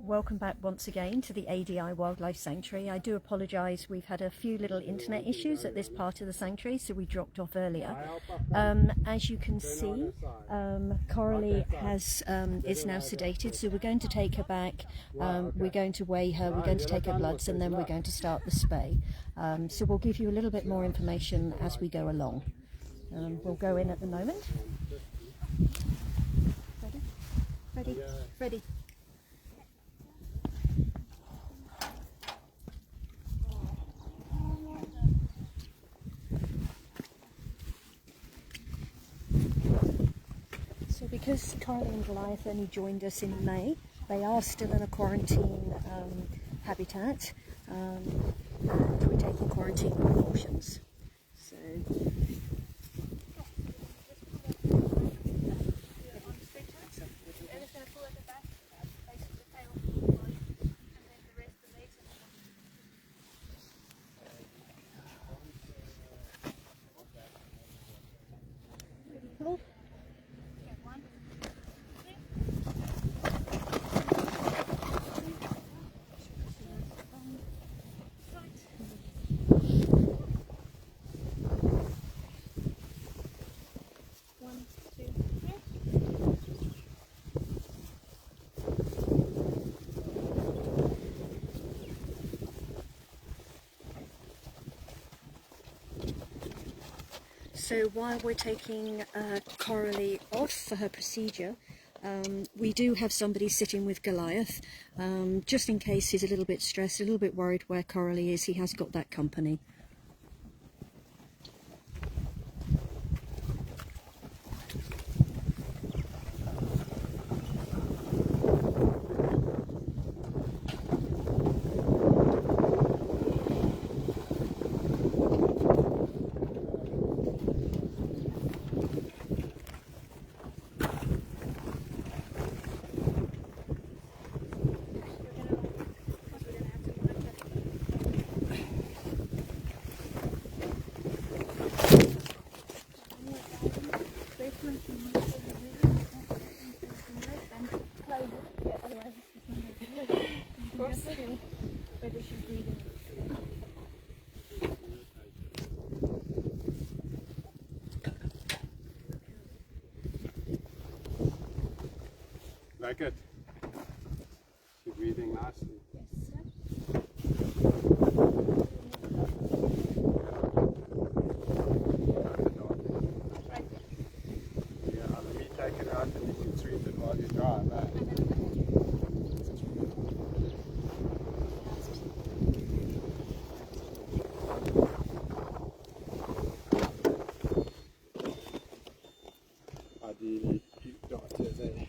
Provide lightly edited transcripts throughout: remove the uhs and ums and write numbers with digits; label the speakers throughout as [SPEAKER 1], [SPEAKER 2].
[SPEAKER 1] welcome back once again to the ADI Wildlife Sanctuary. I do apologise, we've had a few little internet issues at this part of the sanctuary, so we dropped off earlier. As you can see, Coralie is now sedated, so we're going to take her back, we're going to weigh her, we're going to take her bloods, and then we're going to start the spay. So we'll give you a little bit more information as we go along. We'll go in at the moment. Ready? Ready? So because Coralie and Goliath only joined us in May, they are still in a quarantine habitat, and we're taking quarantine precautions. So. So while we're taking Coralie off for her procedure, we do have somebody sitting with Goliath, just in case he's a little bit stressed, a little bit worried where Coralie is. He has got that company.
[SPEAKER 2] Like it? She's breathing nicely. Yeah, let me take it out and you can treat it while you drive. Ideally, you've got to say.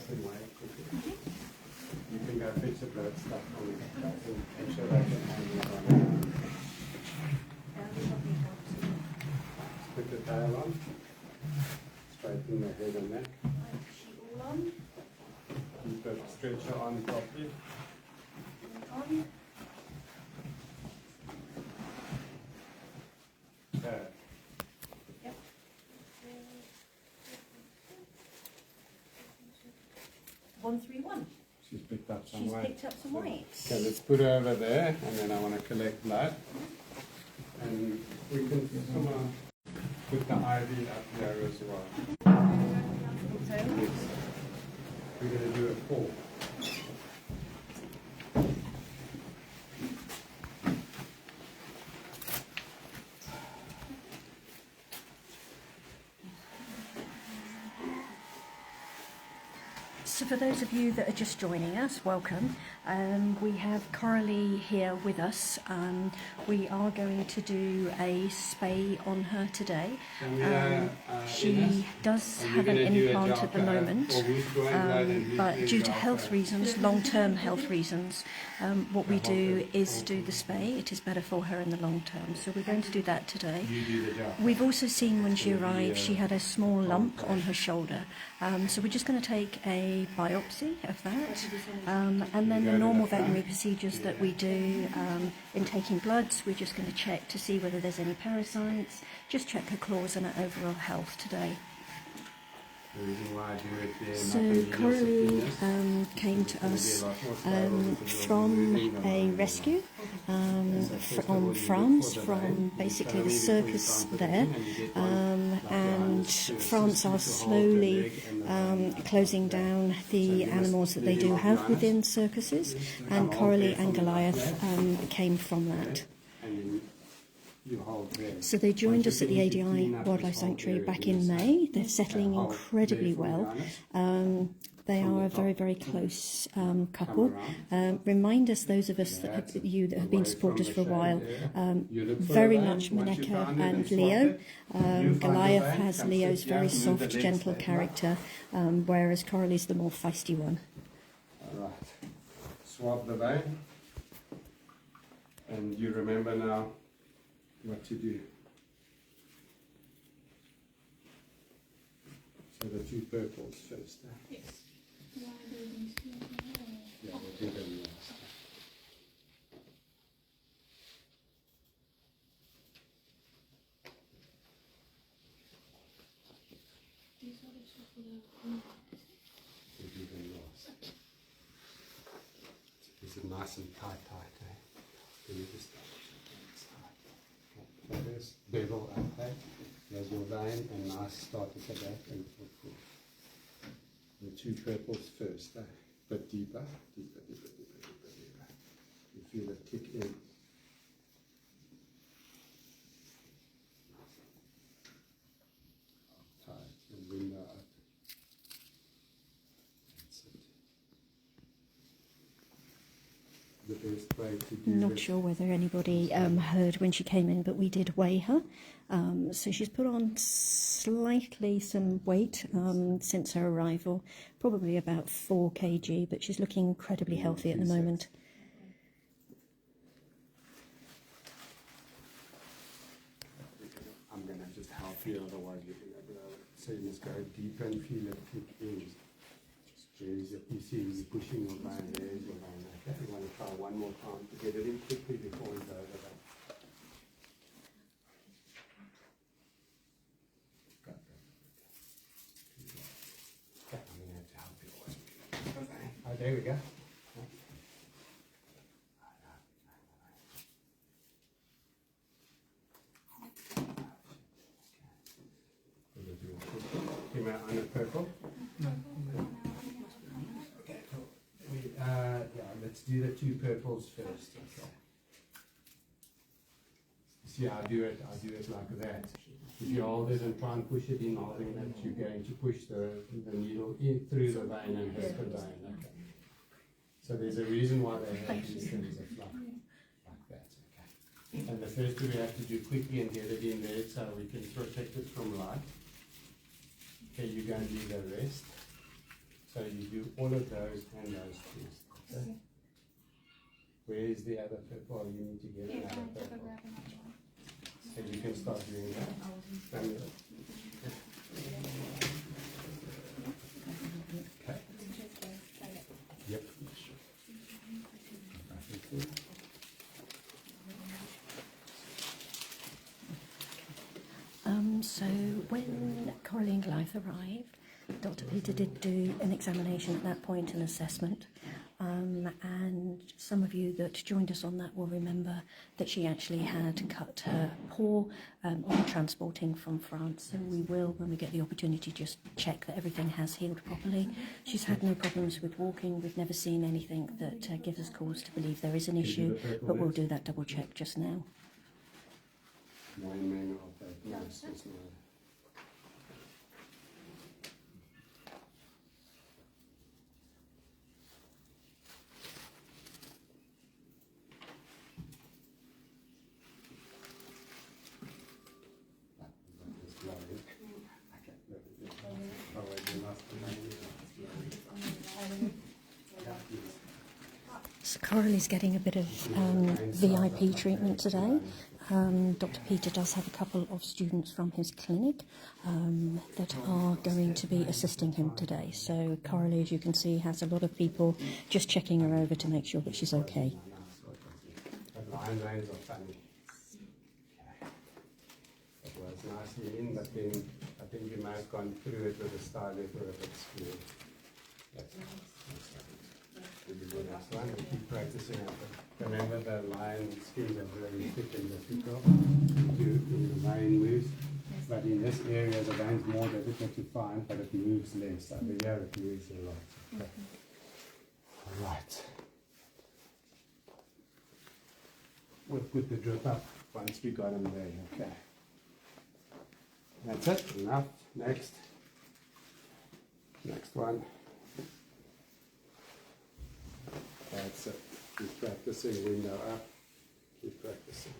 [SPEAKER 2] and wait quickly. You can go fix the blood stuff on the back and make sure they can handle it on. Put the tail on. Straighten the head and neck. Keep the stretcher on properly. Okay.
[SPEAKER 1] Yep. One, 3, 1.
[SPEAKER 2] She's picked up some
[SPEAKER 1] She's
[SPEAKER 2] weight.
[SPEAKER 1] picked up some weight.
[SPEAKER 2] Okay, let's put her over there, and then I want to collect blood. And we can somehow put the IV up there as well. Yes. We're going to do a 4.
[SPEAKER 1] So for those of you that are just joining us, welcome. We have Coralie here with us. We are going to do a spay on her today. She does have an implant at the moment, but due to health reasons, long-term health reasons, what we do is do the spay. It is better for her in the long term, so we're going to do that today. We've also seen when she arrived, she had a small lump on her shoulder, so we're just going to take a biopsy of that, and then the normal veterinary procedures that we do in taking bloods, we're just going to check to see whether there's any parasites, just check her claws and her overall health today. So Coralie came to us from a rescue from France, from basically the circus there, and France are slowly closing down the animals that they do have within circuses, and Coralie and Goliath came from that. So they joined us at the ADI Wildlife Sanctuary back in May. They're settling incredibly well. They are a very, very close couple. Remind us, those of us that have been supporters for a while, very much Mineka and Leo. Goliath has Leo's very soft, gentle character, whereas Coralie's the more feisty one.
[SPEAKER 2] All right. Swab the vein. And you remember now what to do. So the 2 purples first.
[SPEAKER 3] Yes.
[SPEAKER 2] Yeah, we'll do them last. We'll do them last. Is it nice and tight, eh? Can you just there's bevel up there, there's your vein, and nice start at the back and forth. The 2 purples first, but deeper. You feel it kick in. Tight and window up. That's it. The best way to do
[SPEAKER 1] Not
[SPEAKER 2] this.
[SPEAKER 1] sure whether anybody heard when she came in, but we did weigh her. So she's put on slightly some weight since her arrival, probably about 4 kg, but she's looking incredibly healthy at the moment.
[SPEAKER 2] I'm going to just help you, otherwise you're going to go. So you must go deeper and feel it kick in. There's a PC, you're pushing your vein, there's your vein. Okay, you want to try one more time to get it in quickly before we go over that. Okay, I'm going to have to help you always. Oh, there we go. Came out on a purple. Yeah, let's do the 2 purples first. Okay. See, I do it like that. If you hold it and try and push it in, holding it, you're going to push the needle in through the vein and hit the vein. Okay. So there's a reason why they have these things that fluff like that. Okay. And the first thing we have to do quickly and get it in there so we can protect it from light. Okay, you're going to do the rest. So you do all of those and those two. Okay? Where's the other purple? You need to get another purple. So you can start doing that. Okay. Yep.
[SPEAKER 1] So when Coralie and Goliath arrived, Dr. Peter did do an examination at that point, an assessment, and some of you that joined us on that will remember that she actually had cut her paw on transporting from France. So we will, when we get the opportunity, just check that everything has healed properly. She's had no problems with walking. We've never seen anything that gives us cause to believe there is an issue, but we'll do that double check just now. So Coralie's getting a bit of VIP treatment today. Dr. Peter does have a couple of students from his clinic that are going to be assisting him today. So Coralie, as you can see, has a lot of people just checking her over to make sure that she's okay.
[SPEAKER 2] The line lines are funny. It was nicely in, but then I think you might have gone through it with a stylet or a bit screwed. That's the next one. We keep practicing it. Remember the line skins are very thick and difficult to do in the line moves. But in this area the line's more difficult to find, but it moves less. Over here it moves a lot. Okay. Alright. We'll put the drip up once we got them there. Okay. That's it. Enough. Next. Next one. That's it. Keep practicing. Window up. Keep practicing.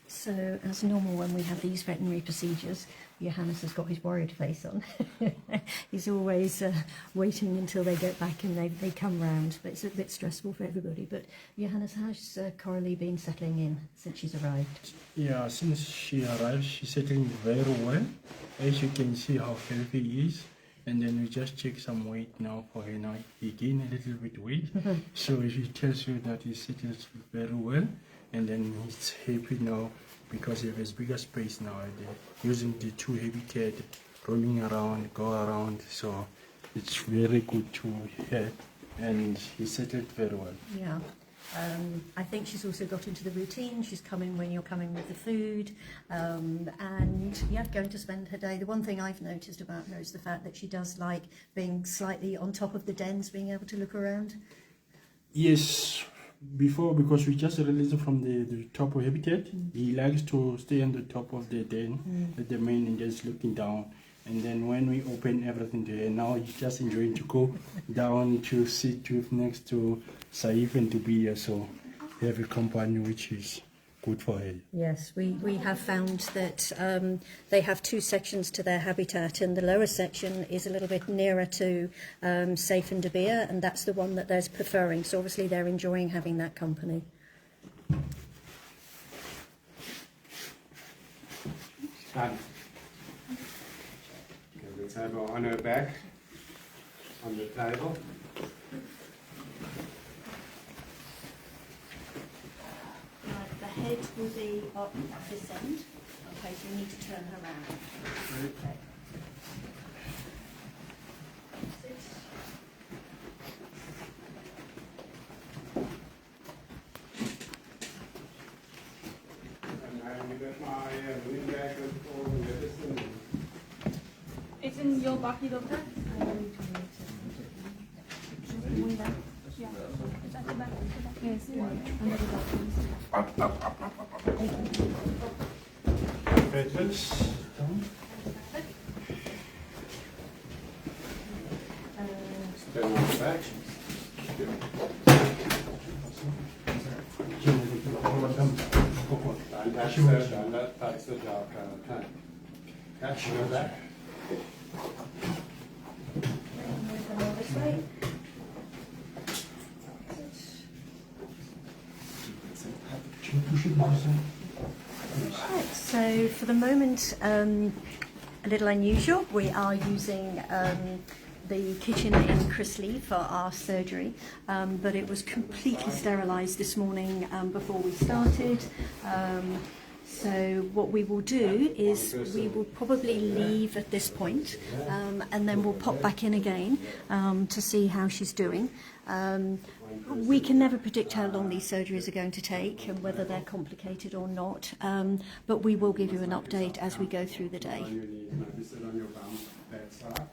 [SPEAKER 1] So, as normal when we have these veterinary procedures, Johannes has got his worried face on. He's always waiting until they get back and they come round. But it's a bit stressful for everybody. But Johannes, how's Coralie been settling in since she's arrived?
[SPEAKER 3] Yeah, since she arrived, she's settling very well. As you can see how healthy he is. And then we just check some weight now for her now. He gained a little bit weight. So she tells you that he settles very well. And then he's happy now because he has bigger space now. Using the two habitat, roaming around, go around. So it's very good to hear. And he settled very well.
[SPEAKER 1] Yeah. I think she's also got into the routine. She's coming when you're coming with the food, and yeah, going to spend her day. The one thing I've noticed about her is the fact that she does like being slightly on top of the dens, being able to look around.
[SPEAKER 3] Yes, before, because we just released him from the top of habitat, he likes to stay on the top of the den at the main and just looking down. And then when we open everything to her, now he's just enjoying to go down to sit with next to Saif and to be here. So they have a company which is good for her.
[SPEAKER 1] Yes, we have found that they have two sections to their habitat, and the lower section is a little bit nearer to Saif and Dabir, and that's the one that they're preferring. So obviously they're enjoying having that company.
[SPEAKER 2] Done. Let's have her on her back on the table.
[SPEAKER 1] The head will be up at this end. Okay, so you need to turn her around. Okay. Sit.
[SPEAKER 2] And I got my wind bag with all the medicine.
[SPEAKER 4] It's in your baki, doctor?
[SPEAKER 1] Yeah.
[SPEAKER 4] At the back. Yes, under the back.
[SPEAKER 3] Petrus, down.
[SPEAKER 2] Turn on the back. And that's the job. Catch on the back.
[SPEAKER 1] This way. Right, so for the moment, a little unusual. We are using the kitchen in Coralie for our surgery, but it was completely sterilised this morning before we started. So what we will do is we will probably leave at this point, and then we'll pop back in again to see how she's doing. We can never predict how long these surgeries are going to take and whether they're complicated or not, but we will give you an update as we go through the day.
[SPEAKER 2] On your knees, maybe sit on your bum, that side.